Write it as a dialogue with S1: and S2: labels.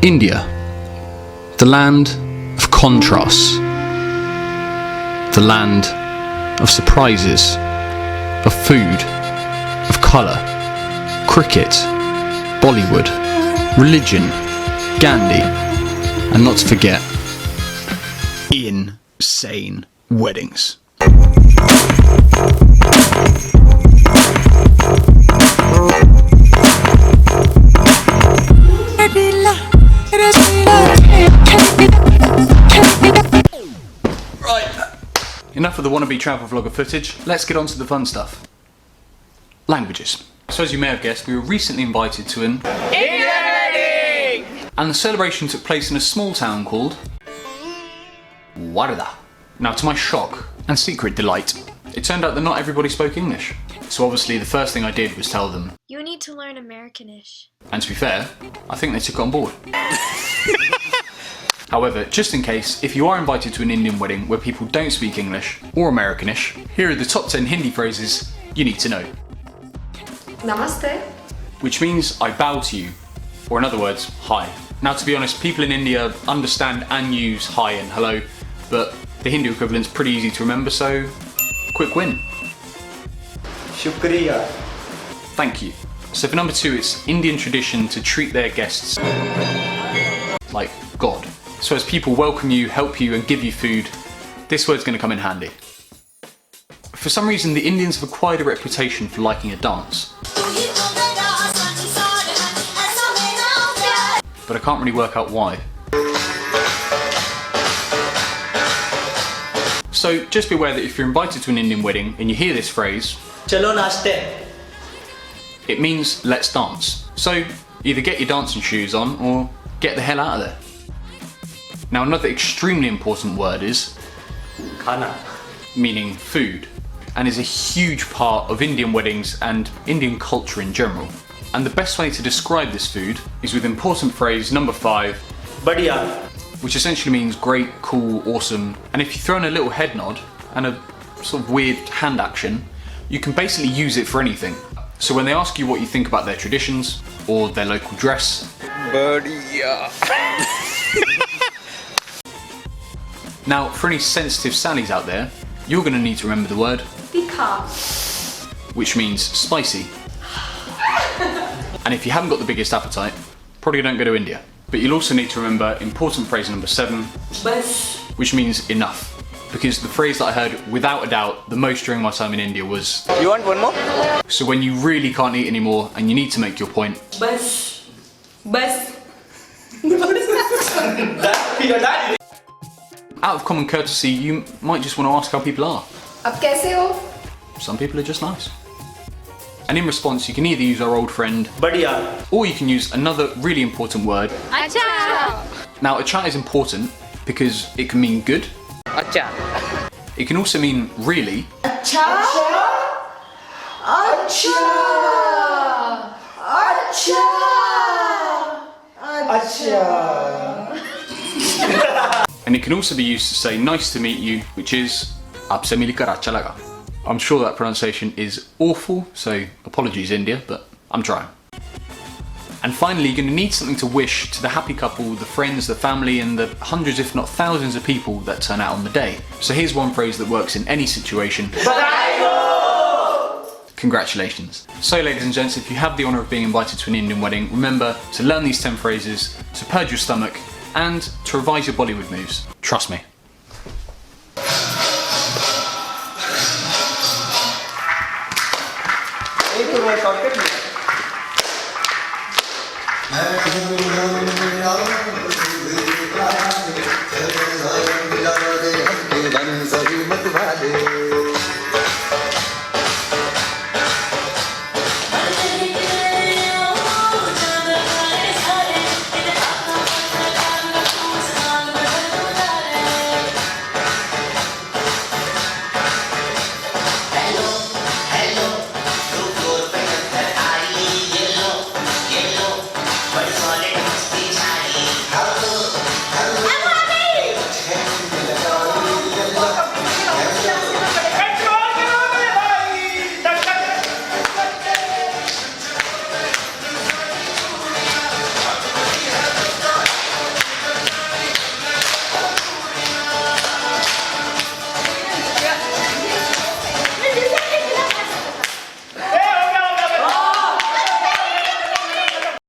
S1: India, the land of contrasts, the land of surprises, of food, of colour, cricket, Bollywood, religion, Gandhi, and not to forget, insane weddings. Right, enough of the wannabe travel vlogger footage, let's get on to the fun stuff. Languages. So as you may have guessed, we were recently invited to an Indian wedding! And the celebration took place in a small town called Wardha. Now to my shock and secret delight, it turned out that not everybody spoke English. So obviously the first thing I did was tell them,
S2: you need to learn Americanish.
S1: And to be fair, I think they took it on board. However, just in case, if you are invited to an Indian wedding where people don't speak English or Americanish, here are the top 10 Hindi phrases you need to know.
S3: Namaste.
S1: Which means I bow to you, or in other words, hi. Now to be honest, people in India understand and use hi and hello, but the Hindu equivalent's pretty easy to remember, so quick win.
S4: Shukriya.
S1: Thank you. So for number 2, it's Indian tradition to treat their guests like God. So as people welcome you, help you and give you food, this word's going to come in handy. For some reason, the Indians have acquired a reputation for liking a dance. But I can't really work out why. So just be aware that if you're invited to an Indian wedding and you hear this phrase,
S4: Chalo naaste.
S1: It means let's dance. So either get your dancing shoes on or get the hell out of there. Now another extremely important word is
S4: Khana.
S1: meaning food, and is a huge part of Indian weddings and Indian culture in general. And the best way to describe this food is with important phrase number 5,
S4: Badhiya.
S1: which essentially means great, cool, awesome. And if you throw in a little head nod and a sort of weird hand action, you can basically use it for anything. So when they ask you what you think about their traditions or their local dress, Badhiya. Now, for any sensitive Sallys out there, you're going to need to remember the word
S3: Tikha.
S1: which means spicy. And if you haven't got the biggest appetite, probably don't go to India. But you'll also need to remember important phrase number 7,
S3: Bas.
S1: which means enough. Because the phrase that I heard without a doubt the most during my time in India was,
S4: You want one more?
S1: so when you really can't eat anymore and you need to make your point,
S3: Bas. Bas.
S1: out of common courtesy, you might just want to ask how people are.
S3: Ab kaise ho?
S1: Some people are just nice. And in response, you can either use our old friend,
S4: Badhiya.
S1: or you can use another really important word.
S2: Acha!
S1: Now, acha is important because it can mean good.
S4: Acha.
S1: It can also mean really.
S3: Acha. Acha. Acha. Acha.
S1: And it can also be used to say nice to meet you, which is aapse milkar acha laga. I'm sure that pronunciation is awful, so apologies India, but I'm trying. And finally, you're going to need something to wish to the happy couple, the friends, the family, and the hundreds if not thousands of people that turn out on the day. So here's one phrase that works in any situation. Congratulations. So ladies and gents, if you have the honour of being invited to an Indian wedding, remember to learn these 10 phrases, to purge your stomach, and to revise your Bollywood moves. Trust me.
S5: सभी मत वाले